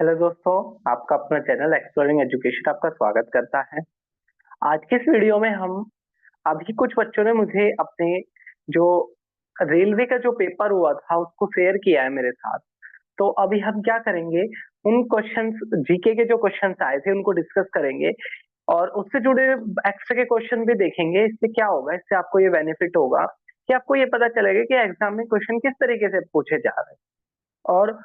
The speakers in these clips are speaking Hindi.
हेलो दोस्तों, आपका अपना चैनल एक्सप्लोरिंग एजुकेशन आपका स्वागत करता है। आज के इस वीडियो में हम अभी कुछ बच्चों ने मुझे अपने जो रेलवे का जो पेपर हुआ था उसको शेयर किया है मेरे साथ। तो अभी हम क्या करेंगे, उन क्वेश्चंस जीके के जो क्वेश्चंस आए थे उनको डिस्कस करेंगे और उससे जुड़े एक्स्ट्रा के क्वेश्चन भी देखेंगे। इससे क्या होगा, इससे आपको ये बेनिफिट होगा कि आपको ये पता चलेगा कि एग्जाम में क्वेश्चन किस तरीके से पूछे जा रहे हैं और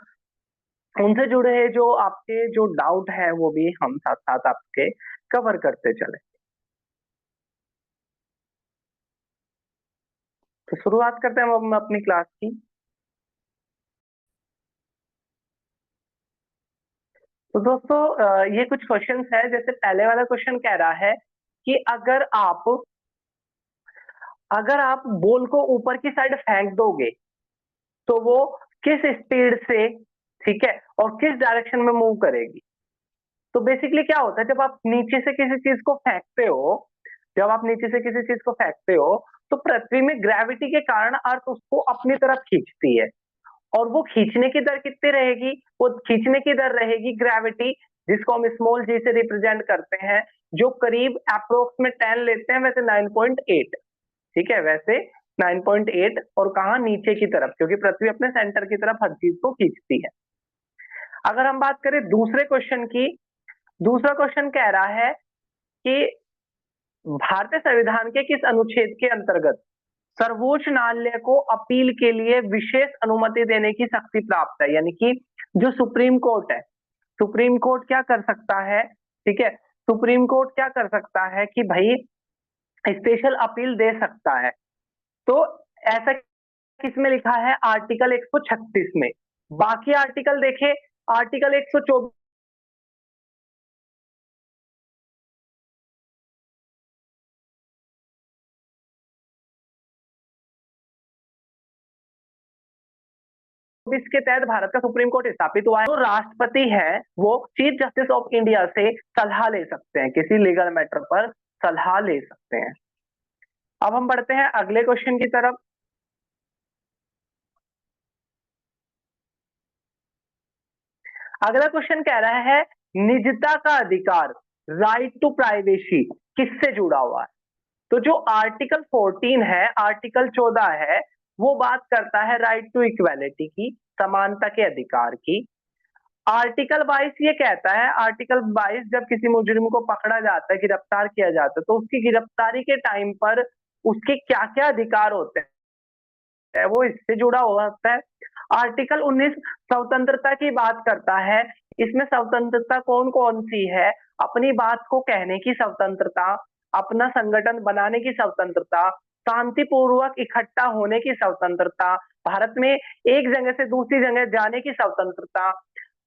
उनसे जुड़े जो आपके जो डाउट है वो भी हम साथ साथ आपके कवर करते चले। तो शुरुआत करते हैं हम अपनी क्लास की। तो दोस्तों ये कुछ क्वेश्चंस है। जैसे पहले वाला क्वेश्चन कह रहा है कि अगर आप बॉल को ऊपर की साइड फेंक दोगे तो वो किस स्पीड से, ठीक है, और किस डायरेक्शन में मूव करेगी। तो बेसिकली क्या होता है, जब आप नीचे से किसी चीज को फेंकते हो, जब आप नीचे से किसी चीज को फेंकते हो तो पृथ्वी में ग्रेविटी के कारण अर्थ उसको अपनी तरफ खींचती है। और वो खींचने की दर कितनी रहेगी, वो खींचने की दर रहेगी ग्रेविटी, जिसको हम स्मॉल जी से रिप्रेजेंट करते हैं, जो करीब अप्रोक्स में 10 लेते हैं, वैसे 9.8। ठीक है, वैसे 9.8। और कहा नीचे की तरफ, क्योंकि पृथ्वी अपने सेंटर की तरफ हर चीज को खींचती है। अगर हम बात करें दूसरे क्वेश्चन की, दूसरा क्वेश्चन कह रहा है कि भारतीय संविधान के किस अनुच्छेद के अंतर्गत सर्वोच्च न्यायालय को अपील के लिए विशेष अनुमति देने की शक्ति प्राप्त है। यानी कि जो सुप्रीम कोर्ट है, सुप्रीम कोर्ट क्या कर सकता है, ठीक है, सुप्रीम कोर्ट क्या कर सकता है कि भाई स्पेशल अपील दे सकता है। तो ऐसा किसमें लिखा है, आर्टिकल 136 में। बाकी आर्टिकल देखे, आर्टिकल 124 के तहत भारत का सुप्रीम कोर्ट स्थापित हुआ है। तो राष्ट्रपति है वो चीफ जस्टिस ऑफ इंडिया से सलाह ले सकते हैं, किसी लीगल मैटर पर सलाह ले सकते हैं। अब हम बढ़ते हैं अगले क्वेश्चन की तरफ। अगला क्वेश्चन कह रहा है निजता का अधिकार, राइट टू प्राइवेसी, किससे जुड़ा हुआ है। तो जो आर्टिकल 14 है, आर्टिकल 14 है, वो बात करता है राइट टू इक्वालिटी की, समानता के अधिकार की। आर्टिकल 22 ये कहता है, आर्टिकल 22 जब किसी मुजरिम को पकड़ा जाता है, गिरफ्तार किया जाता है, तो उसकी गिरफ्तारी के टाइम पर उसके क्या क्या अधिकार होते हैं वो इससे जुड़ा हुआ होता है। आर्टिकल 19 स्वतंत्रता की बात करता है। इसमें स्वतंत्रता कौन कौन सी है, अपनी बात को कहने की स्वतंत्रता, अपना संगठन बनाने की स्वतंत्रता, शांतिपूर्वक इकट्ठा होने की स्वतंत्रता, भारत में एक जगह से दूसरी जगह जाने की स्वतंत्रता,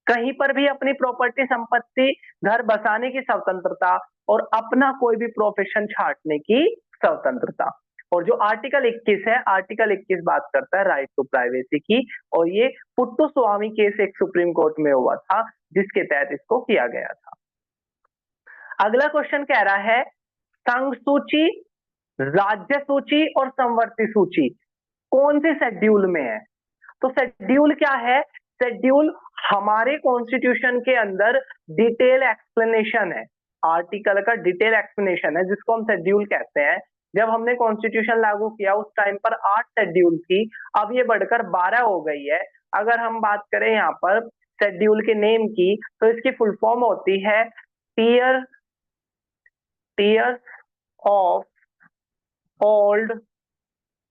कहीं पर भी अपनी प्रॉपर्टी संपत्ति घर बसाने की स्वतंत्रता, और अपना कोई भी प्रोफेशन छांटने की स्वतंत्रता। और जो आर्टिकल 21 है, आर्टिकल 21 बात करता है राइट टू प्राइवेसी की, और ये पुट्टू स्वामी केस एक सुप्रीम कोर्ट में हुआ था जिसके तहत इसको किया गया था। अगला क्वेश्चन कह रहा है संघ सूची, राज्य सूची और संवर्ती सूची कौन सी शेड्यूल में है। तो शेड्यूल क्या है, शेड्यूल हमारे कॉन्स्टिट्यूशन के अंदर डिटेल एक्सप्लेनेशन है, आर्टिकल का डिटेल एक्सप्लेनेशन है, जिसको हम शेड्यूल कहते हैं। जब हमने कॉन्स्टिट्यूशन लागू किया उस टाइम पर 8 शेड्यूल थी, अब ये बढ़कर 12 हो गई है। अगर हम बात करें यहाँ पर शेड्यूल के नेम की, तो इसकी फुल फॉर्म होती है tear tears of old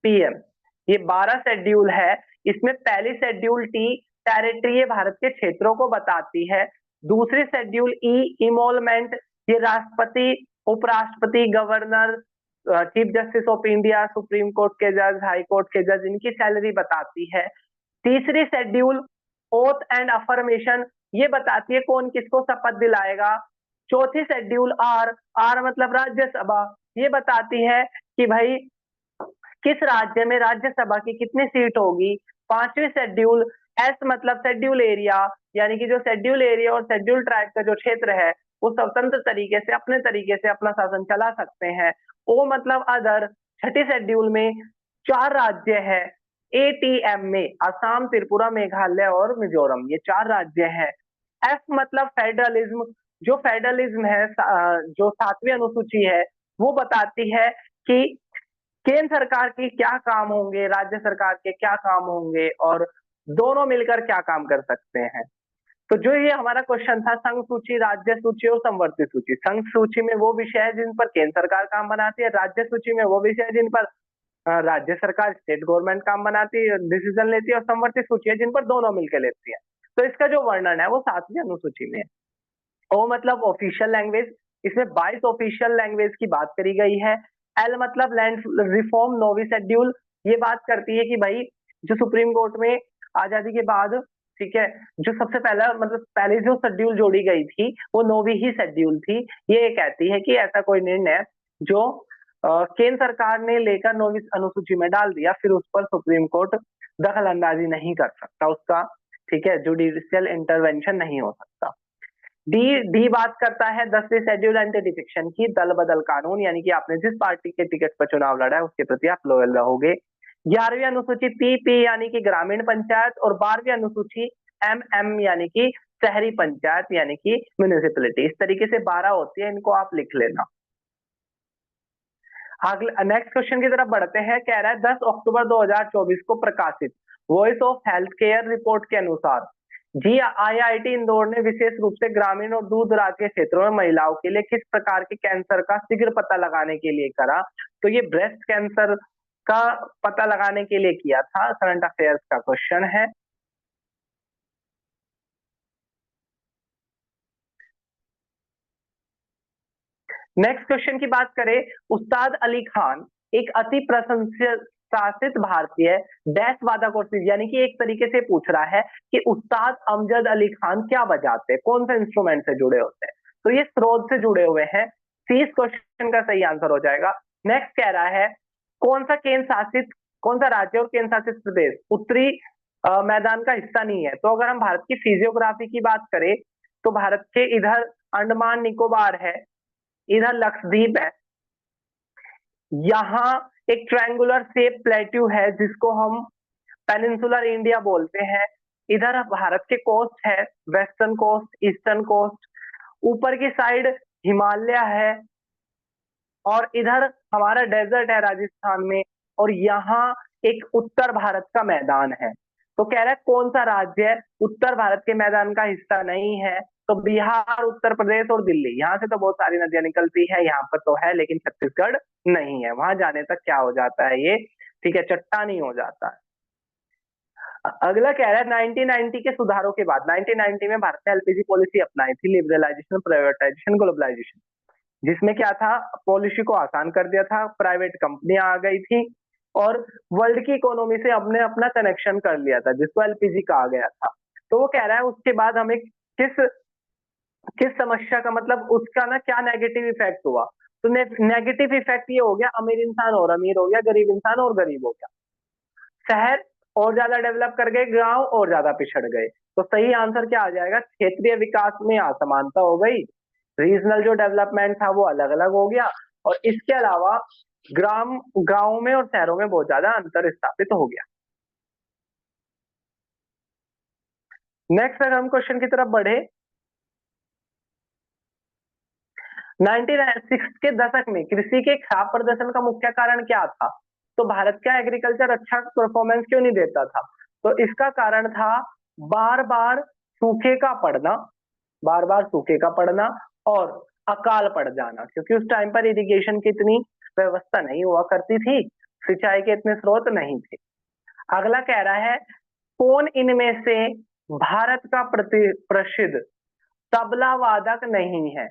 PM. ये 12 शेड्यूल है। इसमें पहली शेड्यूल टी टेरिटरी भारत के क्षेत्रों को बताती है। दूसरी शेड्यूल ई इमोलमेंट, ये राष्ट्रपति, उपराष्ट्रपति, governor, chief justice of India, supreme court के जज, हाई कोर्ट के जज, इनकी सैलरी बताती है। तीसरी शेड्यूल ओथ एंड अफर्मेशन, ये बताती है कौन किसको शपथ दिलाएगा। चौथी शेड्यूल आर, आर मतलब राज्यसभा, ये बताती है कि भाई किस राज्य में राज्यसभा की कितनी सीट होगी। पांचवी शेड्यूल एस मतलब शेड्यूल एरिया, यानी कि जो शेड्यूल एरिया और शेड्यूल ट्राइब का जो क्षेत्र है वो स्वतंत्र तरीके से अपने तरीके से अपना शासन चला सकते हैं। ओ मतलब अदर, छठी शेड्यूल में 4 राज्य है एटीएम में, असम, त्रिपुरा, मेघालय और मिजोरम, ये 4 राज्य हैं। एफ मतलब फेडरलिज्म। जो फेडरलिज्म है, जो 7वीं अनुसूची है, वो बताती है कि केंद्र सरकार के क्या काम होंगे, राज्य सरकार के क्या काम होंगे, और दोनों मिलकर क्या काम कर सकते हैं। तो जो ये हमारा क्वेश्चन था, संघ सूची, राज्य सूची और समवर्ती सूची। संघ सूची में वो विषय है जिन पर केंद्र सरकार काम बनाती है, राज्य सूची में वो विषय है जिन पर राज्य सरकार, स्टेट गवर्नमेंट काम बनाती है, डिसीजन लेती है, और समवर्ती सूची है जिन पर दोनों मिलकर लेती है। तो इसका जो वर्णन है वो 7वीं अनुसूची में है। ओ मतलब ऑफिशियल लैंग्वेज, इसमें 22 ऑफिशियल लैंग्वेज की बात करी गई है। एल मतलब लैंड रिफॉर्म नोवी शेड्यूल, ये बात करती है कि भाई जो सुप्रीम कोर्ट में आजादी के बाद, ठीक है, जो सबसे पहला मतलब पहले जो शेड्यूल जोड़ी गई थी वो नोवी ही शेड्यूल थी। ये कहती है कि ऐसा कोई निर्णय जो केंद्र सरकार ने लेकर नौवीं अनुसूची में डाल दिया, फिर उस पर सुप्रीम कोर्ट दखल अंदाजी नहीं कर सकता उसका, ठीक है, जुडिशियल इंटरवेंशन नहीं हो सकता। डी डी बात करता है 10वीं शेड्यूल एंटी डिफेक्शन की, दल बदल कानून, यानी कि आपने जिस पार्टी के टिकट पर चुनाव लड़ा है उसके प्रति आप लॉयल रहोगे। 11वीं अनुसूची पी यानी कि ग्रामीण पंचायत, और 12वीं अनुसूची एम यानी कि शहरी पंचायत यानी कि म्यूनिसिपैलिटी। इस तरीके से 12 होती है, इनको आप लिख लेना। अगला नेक्स्ट क्वेश्चन की तरफ बढ़ते हैं। कह रहा है 10 अक्टूबर 2024 को प्रकाशित voice of health care report के अनुसार जी आईआईटी इंदौर ने विशेष रूप से ग्रामीण और दूर दराज के क्षेत्रों में महिलाओं के लिए किस प्रकार के कैंसर का शीघ्र पता लगाने के लिए करा। तो ये ब्रेस्ट कैंसर का पता लगाने के लिए किया था। करंट अफेयर्स का क्वेश्चन है। नेक्स्ट क्वेश्चन की बात करें, उस्ताद अली खान एक अति प्रशंसित भारतीय डैश वादक और यानी कि एक तरीके से पूछ रहा है कि उस्ताद अमजद अली खान क्या बजाते हैं, कौन सा इंस्ट्रूमेंट से जुड़े होते हैं। तो ये स्रोत से जुड़े हुए हैं। सी इस क्वेश्चन का सही आंसर हो जाएगा। नेक्स्ट कह रहा है कौन सा केंद्र शासित, कौन सा राज्य और केंद्र शासित प्रदेश उत्तरी मैदान का हिस्सा नहीं है। तो अगर हम भारत की फिजियोग्राफी की बात करें तो भारत के इधर अंडमान निकोबार है, इधर लक्षद्वीप है, यहाँ एक ट्रायंगुलर शेप प्लेट्यू है जिसको हम पेनिनसुलर इंडिया बोलते हैं। इधर भारत के कोस्ट है, वेस्टर्न कोस्ट, ईस्टर्न कोस्ट, ऊपर की साइड हिमालय है, और इधर हमारा डेजर्ट है राजस्थान में, और यहाँ एक उत्तर भारत का मैदान है। तो कह रहा है कौन सा राज्य उत्तर भारत के मैदान का हिस्सा नहीं है। तो बिहार, उत्तर प्रदेश और दिल्ली, यहाँ से तो बहुत सारी नदियां निकलती है, यहाँ पर तो है, लेकिन छत्तीसगढ़ नहीं है। वहां जाने तक क्या हो जाता है ये, ठीक है, चट्टानी हो जाता है। अगला कह रहा है 1990 के सुधारों के बाद, 1990 में भारत ने एलपीजी पॉलिसी अपनाई थी, लिबरलाइजेशन, प्राइवेटाइजेशन, ग्लोबलाइजेशन, जिसमें क्या था, पॉलिसी को आसान कर दिया था, प्राइवेट कंपनियां आ गई थी, और वर्ल्ड की इकोनॉमी से हमने अपना कनेक्शन कर लिया था, जिसको एलपीजी कहा गया था। तो वो कह रहा है उसके बाद हमें किस किस समस्या का मतलब उसका ना क्या नेगेटिव इफेक्ट हुआ। तो नेगेटिव इफेक्ट ये हो गया, अमीर इंसान और अमीर हो गया, गरीब इंसान और गरीब हो गया, शहर और ज्यादा डेवलप कर गए, गांव और ज्यादा पिछड़ गए। तो सही आंसर क्या आ जाएगा, क्षेत्रीय विकास में असमानता हो गई, रीजनल जो डेवलपमेंट था वो अलग अलग हो गया, और इसके अलावा ग्राम गांव में और शहरों में बहुत ज्यादा अंतर स्थापित हो गया। नेक्स्ट अगर हम क्वेश्चन की तरफ बढ़े, 1960 के दशक में कृषि के खराब प्रदर्शन का मुख्य कारण क्या था। तो भारत का एग्रीकल्चर अच्छा परफॉर्मेंस क्यों नहीं देता था। तो इसका कारण था बार बार सूखे का पड़ना, बार बार सूखे का पड़ना और अकाल पड़ जाना, क्योंकि उस टाइम पर इरिगेशन की इतनी व्यवस्था नहीं हुआ करती थी, सिंचाई के इतने स्रोत नहीं थे। अगला कह रहा है कौन इनमें से भारत का प्रसिद्ध तबला वादक नहीं है।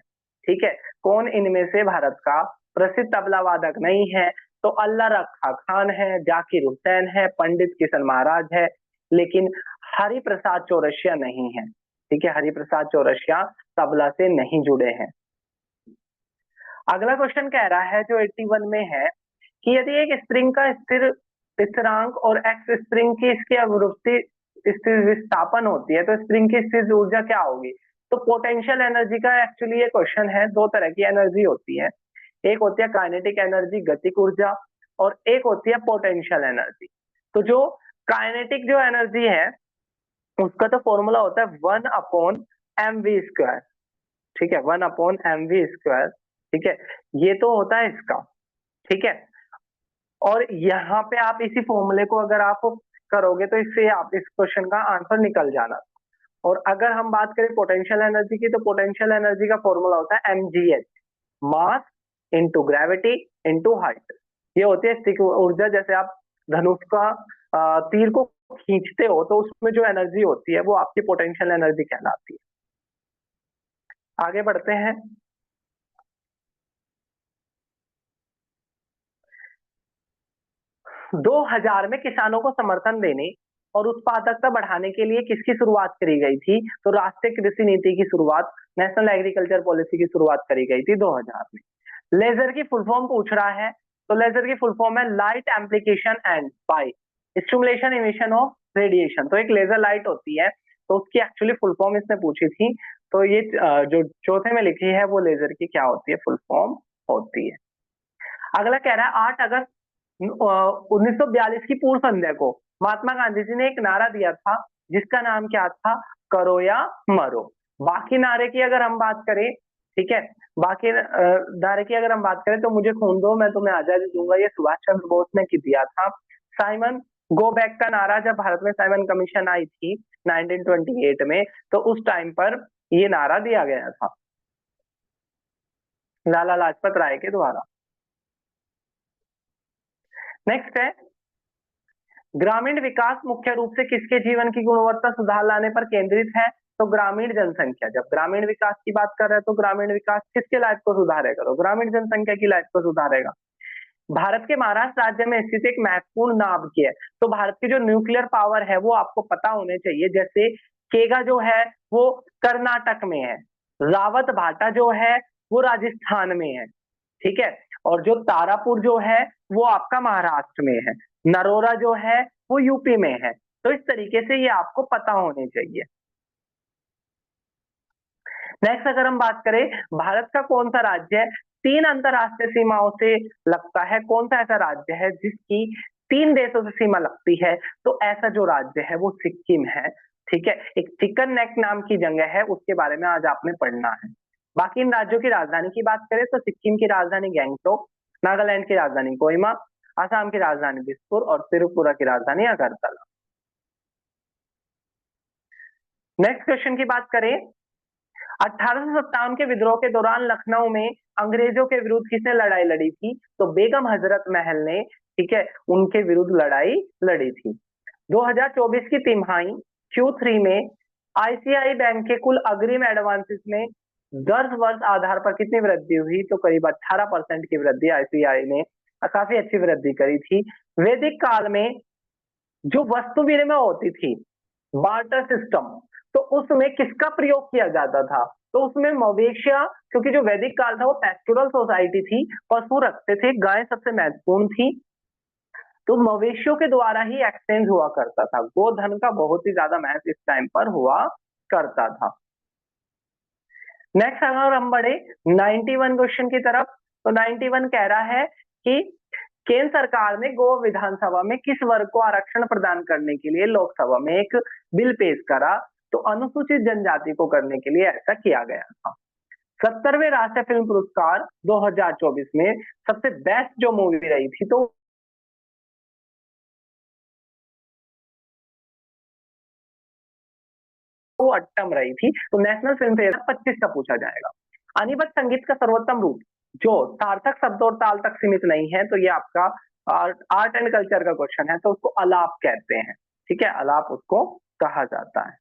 ठीक है, कौन इनमें से भारत का प्रसिद्ध तबला वादक नहीं है। तो अल्लाह रखा खान है, जाकिर हुसैन है, पंडित किशन महाराज है, लेकिन हरि प्रसाद चौरसिया नहीं है। ठीक है, हरि प्रसाद चौरसिया तबला से नहीं जुड़े हैं। अगला क्वेश्चन कह रहा है जो 81 में है कि यदि एक स्प्रिंग का स्थिरांक और एक्स स्प्रिंग की इसकी आवृत्ति स्थिर विस्थापन होती है तो स्प्रिंग की स्थिर ऊर्जा क्या होगी। तो पोटेंशियल एनर्जी का एक्चुअली ये क्वेश्चन है। दो तरह की एनर्जी होती है, एक होती है काइनेटिक एनर्जी, गतिक ऊर्जा, और एक होती है पोटेंशियल एनर्जी। तो जो काइनेटिक जो एनर्जी है उसका तो फॉर्मूला होता है 1/m mv², ठीक है, 1/mv², ठीक है, ये तो होता है इसका, ठीक है। और यहाँ पे आप इसी फॉर्मूले को अगर आप करोगे तो इससे आप इस क्वेश्चन का आंसर निकल जाना। और अगर हम बात करें पोटेंशियल एनर्जी की, तो पोटेंशियल एनर्जी का फॉर्मूला होता है mgh, mass into gravity into height. ये होती है स्थितिक ऊर्जा। जैसे आप धनुष का तीर को खींचते हो तो उसमें जो एनर्जी होती है वो आपकी पोटेंशियल एनर्जी कहलाती है। आगे बढ़ते हैं। दो 2000 में किसानों को समर्थन देने और उत्पादकता बढ़ाने के लिए किसकी शुरुआत करी गई थी? तो राष्ट्रीय कृषि नीति की शुरुआत, नेशनल एग्रीकल्चर पॉलिसी की शुरुआत करी गई थी 2000 में। लेजर की फुल फॉर्म पूछ रहा है, तो लेजर की फुल फॉर्म है light amplification and by stimulation emission of radiation. तो एक लेजर लाइट होती है, तो उसकी एक्चुअली फुल फॉर्म इसने पूछी थी। तो ये जो चौथे में लिखी है वो लेजर की क्या होती है, फुल फॉर्म होती है। अगला कह रहा है 8 अगस्त 1942 की पूर्व संध्या को महात्मा गांधी जी ने एक नारा दिया था जिसका नाम क्या था? करो या मरो। बाकी नारे की अगर हम बात करें, ठीक है, बाकी नारे की अगर हम बात करें तो मुझे खून दो मैं तुम्हें आजादी दूंगा, ये सुभाष चंद्र बोस ने की दिया था। साइमन गो बैक का नारा जब भारत में साइमन कमीशन आई थी 1928 में, तो उस टाइम पर ये नारा दिया गया था लाला लाजपत राय के द्वारा। नेक्स्ट है ग्रामीण विकास मुख्य रूप से किसके जीवन की गुणवत्ता सुधार लाने पर केंद्रित है? तो ग्रामीण जनसंख्या। जब ग्रामीण विकास की बात कर रहे हैं तो ग्रामीण विकास किसके लाइफ को सुधारेगा? तो ग्रामीण जनसंख्या की लाइफ को सुधारेगा। भारत के महाराष्ट्र राज्य में स्थित एक महत्वपूर्ण नाभिक है, तो भारत की जो न्यूक्लियर पावर है वो आपको पता होने चाहिए। जैसे केगा जो है वो कर्नाटक में है, रावत भाटा जो है वो राजस्थान में है, ठीक है, और जो तारापुर जो है वो आपका महाराष्ट्र में है, नरोरा जो है वो यूपी में है। तो इस तरीके से ये आपको पता होने चाहिए। नेक्स्ट अगर हम बात करें भारत का कौन सा राज्य है 3 अंतरराष्ट्रीय सीमाओं से लगता है? कौन सा ऐसा राज्य है जिसकी 3 देशों से सीमा लगती है? तो ऐसा जो राज्य है वो सिक्किम है, ठीक है। एक चिकन नेक नाम की जगह है, उसके बारे में आज आपने पढ़ना है। बाकी इन राज्यों की राजधानी की बात करें तो सिक्किम की राजधानी गैंगटोक, नागालैंड की राजधानी कोहिमा, असम की राजधानी दिसपुर और त्रिपुरा की राजधानी अगरतला। नेक्स्ट क्वेश्चन की बात करें 1857 के विद्रोह के दौरान लखनऊ में अंग्रेजों के विरुद्ध किसने लड़ाई लड़ी थी? तो बेगम हजरत महल ने, ठीक है, उनके विरुद्ध लड़ाई लड़ी थी। 2024 की तिमाही Q3 में आईसीआई बैंक के कुल अग्रिम एडवांसेस में 10 वर्ष आधार पर कितनी वृद्धि हुई? तो करीब 18% की वृद्धि आईसीआई ने काफी अच्छी वृद्धि करी थी। वैदिक काल में जो वस्तु विनिमय होती थी, बार्टर सिस्टम, तो उसमें किसका प्रयोग किया जाता था? तो उसमें मवेशिया, क्योंकि जो वैदिक काल था वो पेस्टोरल सोसाइटी थी, पशु रखते थे, गाय सबसे महत्वपूर्ण थी, तो मवेशियों के द्वारा ही एक्सचेंज हुआ करता था। गोधन का बहुत ही ज्यादा महत्व इस टाइम पर हुआ करता था। नेक्स्ट अगर हम बढ़े 91 क्वेश्चन की तरफ, तो 91 कह रहा है कि केंद्र सरकार ने गोवा विधानसभा में किस वर्ग को आरक्षण प्रदान करने के लिए लोकसभा में एक बिल पेश करा? तो अनुसूचित जनजाति को करने के लिए ऐसा किया गया था। 70वें राष्ट्रीय फिल्म पुरस्कार 2024 में सबसे बेस्ट जो मूवी रही थी तो वो अट्टम रही थी। तो नेशनल फिल्म फेयर 25 का पूछा जाएगा। अनिबद्ध संगीत का सर्वोत्तम रूप जो सार्थक शब्द और ताल तक सीमित नहीं है, तो ये आपका आर्ट एंड कल्चर का क्वेश्चन है, तो उसको अलाप कहते हैं, ठीक है, अलाप उसको कहा जाता है।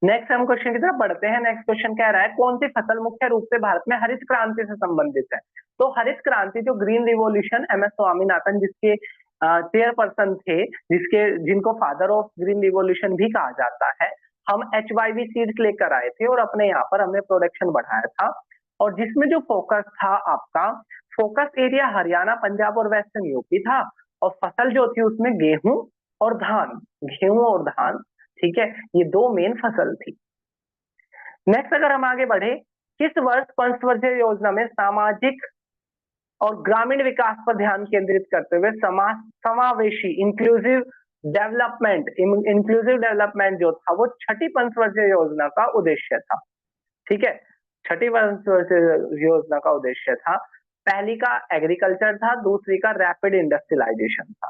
नेक्स्ट हम क्वेश्चन की तरफ बढ़ते हैं। नेक्स्ट क्वेश्चन कह रहा है कौन सी फसल मुख्य रूप से भारत में हरित क्रांति से संबंधित है? तो हरित क्रांति जो green revolution M S Swaminathan जिसके चेयरपर्सन थे, जिनको फादर ऑफ ग्रीन रिवॉल्यूशन भी कहा जाता है, हम HYV सीड्स लेकर आए थे और अपने यहाँ पर हमने प्रोडक्शन बढ़ाया था, और जिसमें जो फोकस था आपका, फोकस एरिया हरियाणा, पंजाब और वेस्टर्न यूपी था, और फसल जो थी उसमें गेहूं और धान, गेहूं और धान, ठीक है, ये दो मेन फसल थी। नेक्स्ट अगर हम आगे बढ़े, किस वर्ष पंचवर्षीय योजना में सामाजिक और ग्रामीण विकास पर ध्यान केंद्रित करते हुए समावेशी इंक्लूसिव डेवलपमेंट, इंक्लूसिव डेवलपमेंट जो था वो छठी पंचवर्षीय योजना का उद्देश्य था। ठीक है, छठी पंचवर्षीय योजना का उद्देश्य था। पहली का एग्रीकल्चर था, दूसरी का रैपिड इंडस्ट्रियलाइजेशन था।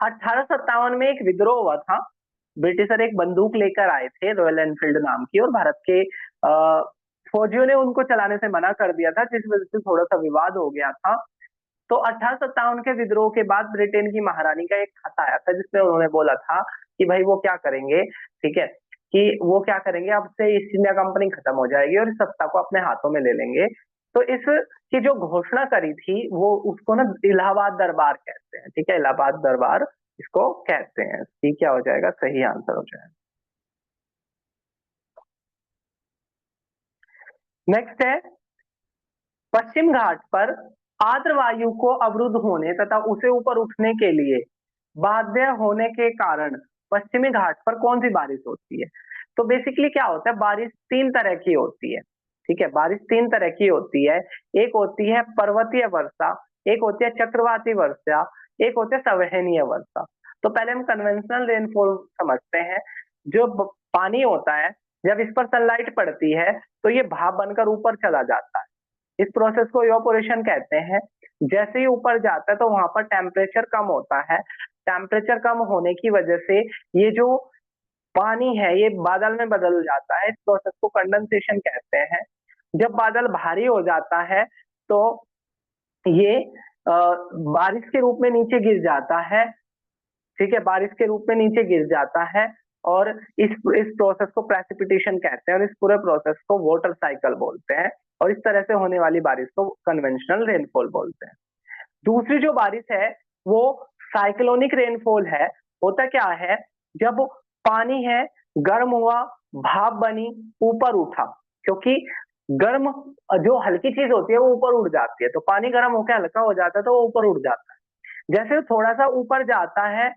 1857 में एक विद्रोह हुआ था। ब्रिटिशर एक बंदूक लेकर आए थे, रॉयल एनफील्ड नाम की, और भारत के फौजियों ने उनको चलाने से मना कर दिया था, जिस वजह से थोड़ा सा विवाद हो गया था। तो 1857 के विद्रोह के बाद ब्रिटेन की महारानी का एक खत आया था, जिसमें उन्होंने बोला था कि भाई वो क्या करेंगे, ठीक है, कि वो क्या करेंगे, अब से ईस्ट इंडिया कंपनी खत्म हो जाएगी और इस सत्ता को अपने हाथों में ले लेंगे। तो इस की जो घोषणा करी थी वो, उसको ना इलाहाबाद दरबार कहते हैं। ठीक है, इलाहाबाद दरबार इसको कहते हैं। ठीक, क्या हो जाएगा, सही आंसर हो जाएगा। नेक्स्ट है, पश्चिम घाट पर आर्द्र वायु को अवरुद्ध होने तथा उसे ऊपर उठने के लिए बाध्य होने के कारण पश्चिमी घाट पर कौन सी बारिश होती है? तो बेसिकली क्या होता है, बारिश तीन तरह की होती है। ठीक है, बारिश तीन तरह की होती है। एक होती है पर्वतीय वर्षा, एक होती है चक्रवाती वर्षा, एक होती है संवहनीय वर्षा। तो पहले हम कन्वेंशनल रेनफॉल समझते हैं। जो पानी होता है, जब इस पर सनलाइट पड़ती है तो ये भाप बनकर ऊपर चला जाता है। इस प्रोसेस को इवापोरेशन कहते हैं। जैसे ही ऊपर जाता है तो वहां पर टेम्परेचर कम होता है। टेम्परेचर कम होने की वजह से ये जो पानी है ये बादल में बदल जाता है। इस प्रोसेस को कंडेंसेशन कहते हैं। जब बादल भारी हो जाता है तो ये बारिश के रूप में नीचे गिर जाता है। ठीक है, बारिश के रूप में नीचे गिर जाता है, और इस प्रोसेस को प्रेसिपिटेशन कहते हैं, और इस पूरे प्रोसेस को वाटर साइकिल बोलते हैं। और इस तरह से होने वाली बारिश को कन्वेंशनल रेनफॉल बोलते हैं। दूसरी जो बारिश है वो साइक्लोनिक रेनफॉल है। होता क्या है, जब पानी है गर्म हुआ, भाप बनी, ऊपर उठा, क्योंकि गर्म जो हल्की चीज होती है वो ऊपर उड़ जाती है, तो पानी गर्म होकर हल्का हो जाता है तो वो ऊपर उड़ जाता है। जैसे थोड़ा सा ऊपर जाता है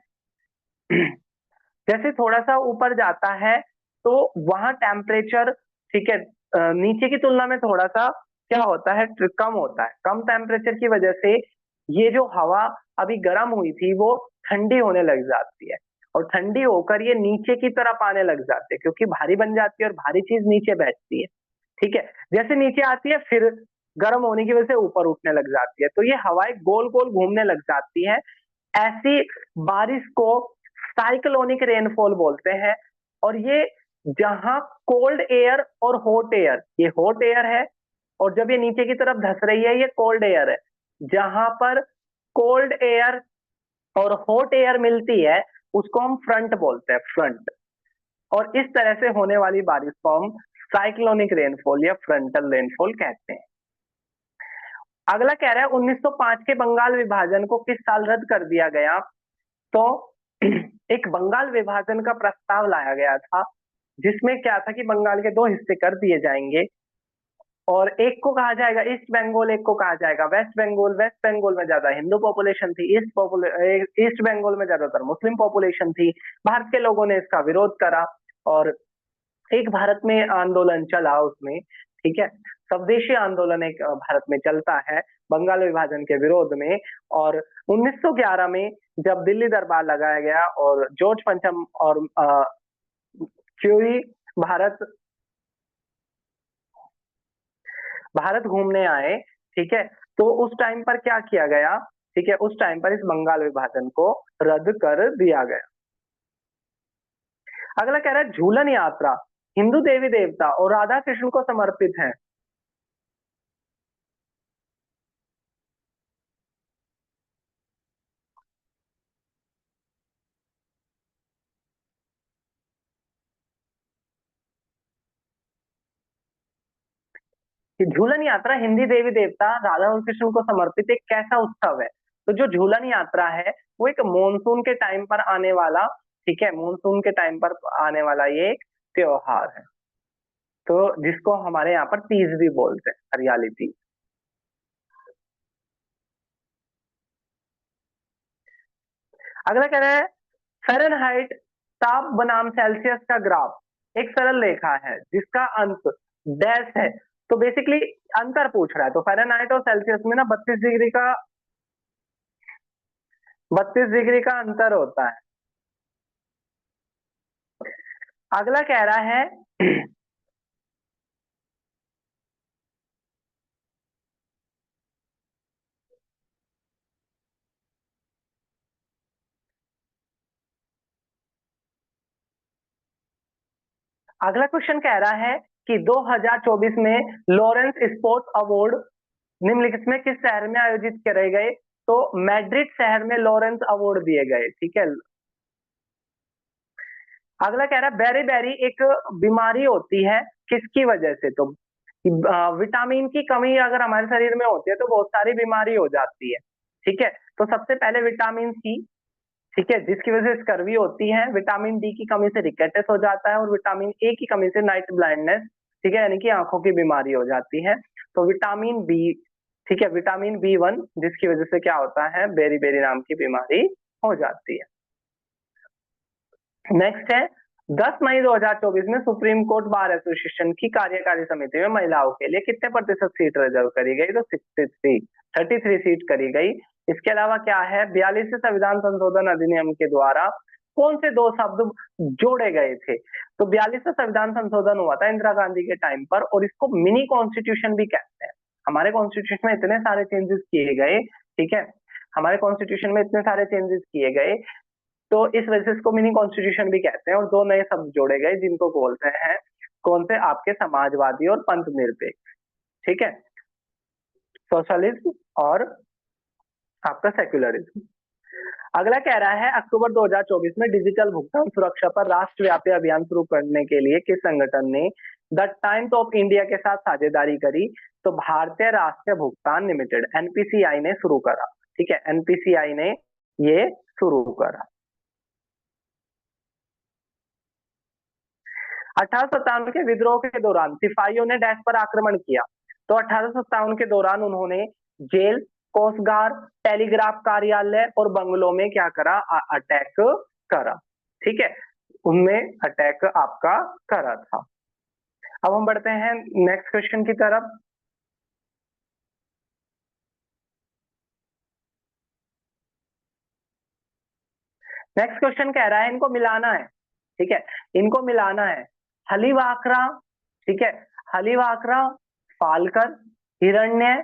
जैसे थोड़ा सा ऊपर जाता है तो वहां टेम्परेचर, ठीक है, नीचे की तुलना में थोड़ा सा क्या होता है, कम होता है। कम टेम्परेचर की वजह से ये जो हवा अभी गर्म हुई थी वो ठंडी होने लग जाती है, और ठंडी होकर ये नीचे की तरफ आने लग जाती है, क्योंकि भारी बन जाती है और भारी चीज नीचे बैठती है। ठीक है, जैसे नीचे आती है फिर गर्म होने की वजह से ऊपर उठने लग जाती है, तो ये हवाएं गोल गोल घूमने लग जाती है। ऐसी बारिश को साइक्लोनिक रेनफॉल बोलते हैं। और ये जहां कोल्ड एयर और हॉट एयर, ये हॉट एयर है, और जब ये नीचे की तरफ धस रही है ये कोल्ड एयर है। जहां पर कोल्ड एयर और हॉट एयर मिलती है उसको हम फ्रंट बोलते हैं, फ्रंट। और इस तरह से होने वाली बारिश को हम साइक्लोनिक रेनफॉल या फ्रंटल रेनफॉल कहते हैं। अगला कह रहा है 1905 के बंगाल विभाजन को किस साल रद्द कर दिया गया? तो एक बंगाल विभाजन का प्रस्ताव लाया गया था, जिसमें क्या था कि बंगाल के दो हिस्से कर दिए जाएंगे, और एक को कहा जाएगा ईस्ट बंगाल, एक को कहा जाएगा वेस्ट बंगाल। वेस्ट बंगाल में ज्यादा हिंदू पॉपुलेशन थी, ईस्ट बंगाल में ज्यादातर मुस्लिम पॉपुलेशन थी। भारत के लोगों ने इसका विरोध करा और एक भारत में आंदोलन चला उसमें। ठीक है, स्वदेशी आंदोलन एक भारत में चलता है बंगाल विभाजन के विरोध में। और 1911 में जब दिल्ली दरबार लगाया गया और जॉर्ज पंचम और क्यूरी भारत भारत घूमने आए, ठीक है, तो उस टाइम पर क्या किया गया, ठीक है, उस टाइम पर इस बंगाल विभाजन को रद्द कर दिया गया। अगला कह रहा है झूलन यात्रा हिंदू देवी देवता और राधा कृष्ण को समर्पित है। कि झूलन यात्रा हिंदी देवी देवता राधा और कृष्ण को समर्पित एक कैसा उत्सव है? तो जो झूलन यात्रा है वो एक मॉनसून के टाइम पर आने वाला, ठीक है, मॉनसून के टाइम पर आने वाला ये एक त्योहार है। तो जिसको हमारे यहाँ पर तीज भी बोलते हैं, हरियाली तीज। अगला कह रहा है फ़ारेनहाइट ताप बनाम सेल्सियस का ग्राफ एक सरल रेखा है जिसका अंत डैश है। तो बेसिकली अंतर पूछ रहा है, तो फ़ारेनहाइट और सेल्सियस में ना 32 डिग्री का 32 डिग्री का अंतर होता है। अगला कह रहा है अगला क्वेश्चन कह रहा है कि 2024 में लॉरेंस स्पोर्ट्स अवार्ड निम्नलिखित में किस शहर में आयोजित करे गए? तो मैड्रिड शहर में लॉरेंस अवार्ड दिए गए। ठीक है। अगला कह रहा है बेरी बेरी एक बीमारी होती है किसकी वजह से? तो विटामिन की कमी अगर हमारे शरीर में होती है तो बहुत सारी बीमारी हो जाती है। ठीक है। तो सबसे पहले विटामिन सी, ठीक है, जिसकी वजह से स्कर्वी होती है। विटामिन डी की कमी से रिकेटस हो जाता है, और विटामिन ए की कमी से नाइट ब्लाइंडनेस, ठीक है, यानी कि आंखों की बीमारी हो जाती है। तो विटामिन बी, ठीक है, विटामिन B1 जिसकी वजह से क्या होता है, बेरी बेरी नाम की बीमारी हो जाती है। नेक्स्ट है 10 मई 2024 में सुप्रीम कोर्ट बार एसोसिएशन की कार्यकारी समिति में महिलाओं के लिए कितने प्रतिशत सीट रिजर्व करी गई? तो 33 सीट करी गई। इसके अलावा क्या है, 42वें संविधान संशोधन अधिनियम के द्वारा कौन से दो शब्द जोड़े गए थे? तो 42वां संविधान संशोधन हुआ था इंदिरा गांधी के टाइम पर, और इसको मिनी कॉन्स्टिट्यूशन भी कहते हैं। हमारे कॉन्स्टिट्यूशन में इतने सारे चेंजेस किए गए, ठीक है, हमारे कॉन्स्टिट्यूशन में इतने सारे चेंजेस किए गए, तो इस वजह से इसको मिनी कॉन्स्टिट्यूशन भी कहते हैं। और दो नए शब्द जोड़े गए जिनको बोलते हैं कौन से, आपके समाजवादी और पंथ निरपेक्ष। ठीक है, सोशलिज्म और आपका सेक्युलरिज्म। अगला कह रहा है अक्टूबर 2024 में डिजिटल भुगतान सुरक्षा पर राष्ट्रव्यापी अभियान शुरू करने के लिए किस संगठन ने द टाइम्स ऑफ इंडिया के साथ साझेदारी करी? तो भारतीय राष्ट्रीय भुगतान लिमिटेड, एनपीसीआई ने शुरू करा। ठीक है, एनपीसीआई ने ये शुरू करा। 1857 के विद्रोह के दौरान सिपाहियों ने डैश पर आक्रमण किया। तो 1857 के दौरान उन्होंने जेल, कोस्टगार्ड, टेलीग्राफ कार्यालय और बंगलों में क्या करा, अटैक करा। ठीक है, उनमें अटैक आपका करा था। अब हम बढ़ते हैं नेक्स्ट क्वेश्चन की तरफ। नेक्स्ट क्वेश्चन कह रहा है इनको मिलाना है। ठीक है, इनको मिलाना है। हलीवाकरा, ठीक है, हलीवाकरा, फालकर, हिरण्य,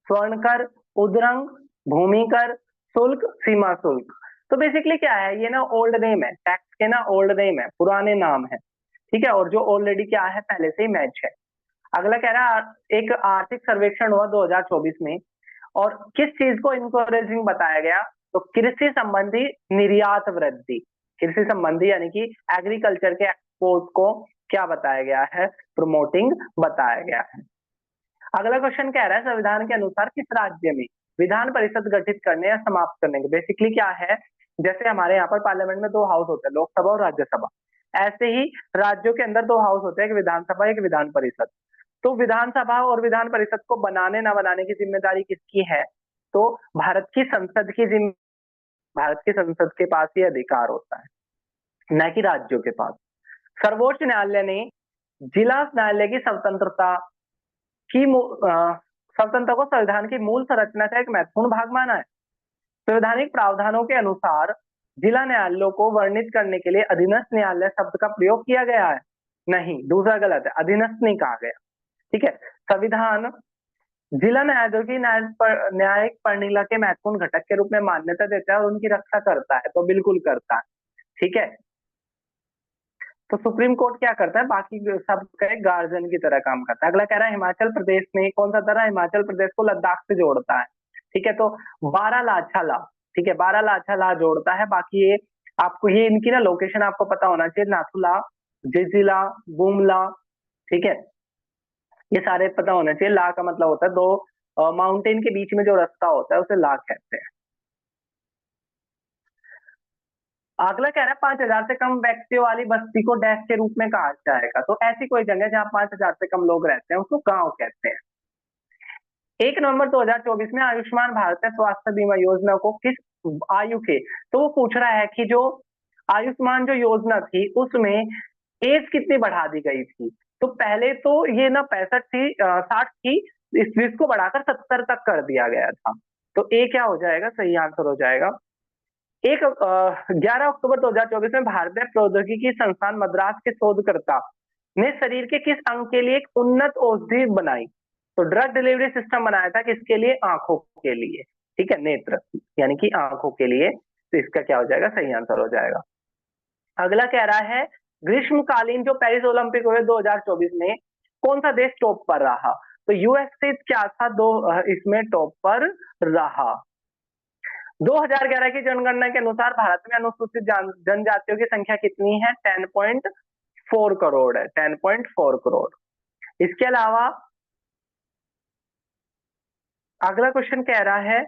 स्वर्णकर, उद्रंग, भूमिकर, शुल्क, सीमा शुल्क। तो बेसिकली क्या है, ये ना ओल्ड नेम है, टैक्स के ना ओल्ड नेम है, पुराने नाम है। ठीक है, और जो ऑलरेडी क्या है, पहले से ही मैच है। अगला कह रहा है एक आर्थिक सर्वेक्षण हुआ 2024 में, और किस चीज को इनकरेजिंग बताया गया? तो कृषि संबंधी निर्यात वृद्धि। कृषि संबंधी यानी कि एग्रीकल्चर के एक्सपोर्ट को क्या बताया गया है, प्रमोटिंग बताया गया है। अगला क्वेश्चन कह रहा है संविधान के अनुसार किस राज्य में विधान परिषद गठित करने या समाप्त करने के, बेसिकली क्या है, जैसे हमारे यहाँ पर पार्लियामेंट में दो हाउस होते हैं, लोकसभा और राज्यसभा, ऐसे ही राज्यों के अंदर दो हाउस होते हैं, एक विधानसभा एक विधान परिषद। तो विधानसभा और विधान परिषद को बनाने ना बनाने की जिम्मेदारी किसकी है? तो भारत की संसद की भारत की संसद के पास ये अधिकार होता है, न कि राज्यों के पास। सर्वोच्च न्यायालय ने जिला न्यायालय की स्वतंत्रता की स्वतंत्रता को संविधान की मूल संरचना का एक महत्वपूर्ण भाग माना है। संवैधानिक प्रावधानों के अनुसार जिला न्यायालयों को वर्णित करने के लिए अधीनस्थ न्यायालय शब्द का प्रयोग किया गया है? नहीं, दूसरा गलत है, अधीनस्थ नहीं कहा गया। ठीक है, संविधान जिला न्यायालयों की न्यायिक प्रणाली के महत्वपूर्ण घटक के रूप में मान्यता देता है और उनकी रक्षा करता है, तो बिल्कुल करता है। ठीक है, तो सुप्रीम कोर्ट क्या करता है, बाकी सब का गार्जियन की तरह काम करता है। अगला कह रहा है हिमाचल प्रदेश में कौन सा दर्रा हिमाचल प्रदेश को लद्दाख से जोड़ता है? ठीक है, तो बारालाचाला, ठीक है, बारालाचाला जोड़ता है। बाकी ये आपको ये इनकी ना लोकेशन आपको पता होना चाहिए, नाथुला, जिजिला, बुमला, ठीक है, ये सारे पता होना चाहिए। ला का मतलब होता है दो माउंटेन के बीच में जो रास्ता होता है उसे ला कहते हैं। अगला कह रहा है 5,000 से कम व्यक्तियों वाली बस्ती को डैश के रूप में कहा जाएगा? तो ऐसी कोई जगह जहां 5,000 से कम लोग रहते हैं उसको गांव कहते हैं। 1 नवंबर 2024 में आयुष्मान भारत स्वास्थ्य बीमा योजना को किस आयु के, तो वो पूछ रहा है कि जो आयुष्मान जो योजना थी उसमें एज कितनी बढ़ा दी गई थी? तो पहले तो ये ना 65 थी, 60 थी, इसको बढ़ाकर 70 तक कर दिया गया था। तो ए क्या हो जाएगा, सही आंसर हो जाएगा 11 अक्टूबर 2024 में भारतीय प्रौद्योगिकी संस्थान मद्रास के शोधकर्ता ने शरीर के किस अंग के लिए एक उन्नत औषधि बनाई? तो ड्रग डिलीवरी सिस्टम बनाया था किसके लिए? आंखों के लिए, ठीक है, नेत्र यानी कि आंखों के लिए। तो इसका क्या हो जाएगा? सही आंसर हो जाएगा। अगला कह रहा है ग्रीष्मकालीन जो पेरिस ओलंपिक हुए 2024 में कौन सा देश टॉप पर रहा? तो यूएसए क्या था इसमें टॉप पर रहा। 2011 की जनगणना के अनुसार भारत में अनुसूचित जनजातियों की संख्या कितनी है? 10.4 करोड़ है, 10.4 करोड़। इसके अलावा अगला क्वेश्चन कह रहा है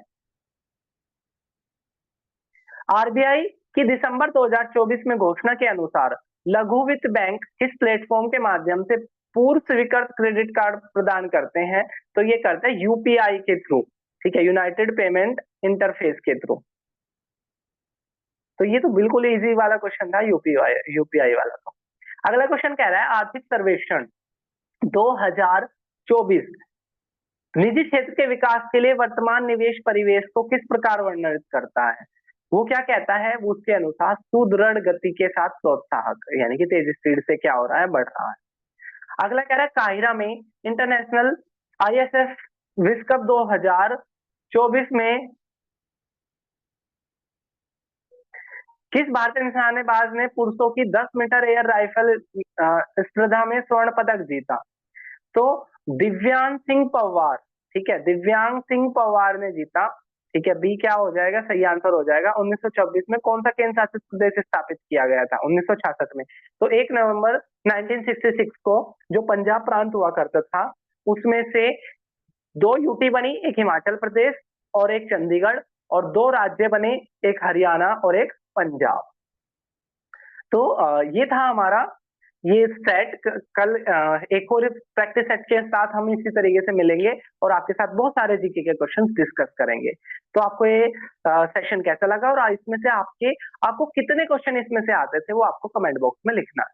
आरबीआई की दिसंबर 2024 में घोषणा के अनुसार लघु वित्त बैंक किस प्लेटफॉर्म के माध्यम से पूर्व स्वीकृत क्रेडिट कार्ड प्रदान करते हैं? तो ये करते हैं यूपीआई के थ्रू, ठीक है, यूनाइटेड पेमेंट इंटरफेस के थ्रू। तो ये तो बिल्कुल इजी वाला क्वेश्चन था, यूपीआई वाला। तो अगला क्वेश्चन कह रहा है आर्थिक सर्वेक्षण 2024 निजी क्षेत्र के विकास के लिए वर्तमान निवेश परिवेश को किस प्रकार वर्णित करता है? वो क्या कहता है? वो उसके अनुसार सुदृढ़ गति के साथ प्रोत्साहक, यानी कि तेज स्पीड से क्या हो रहा है? बढ़ रहा है। अगला कह रहा है काहिरा में इंटरनेशनल आईएसएफ विश्व कप 2024 में किस भारतीय निशानेबाज ने पुरुषों की 10 मीटर एयर राइफल स्पर्धा में स्वर्ण पदक जीता? तो दिव्यांग सिंह पवार, ठीक है, दिव्यांग सिंह पवार ने जीता, ठीक है। बी क्या हो जाएगा? सही आंसर हो जाएगा। 1926 में कौन सा केंद्र शासित प्रदेश स्थापित किया गया था? 1966 में। तो 1 नवंबर 1966 को जो पंजाब प्रांत हुआ करता था उसमें से 2 यूटी बनी, एक हिमाचल प्रदेश और एक चंडीगढ़, और 2 राज्य बने, एक हरियाणा और एक पंजाब। तो ये था हमारा ये सेट। कल एक और प्रैक्टिस सेट के साथ हम इसी तरीके से मिलेंगे और आपके साथ बहुत सारे जीके के क्वेश्चंस डिस्कस करेंगे। तो आपको ये सेशन कैसा लगा और इसमें से आपको कितने क्वेश्चन इसमें से आते थे वो आपको कमेंट बॉक्स में लिखना है।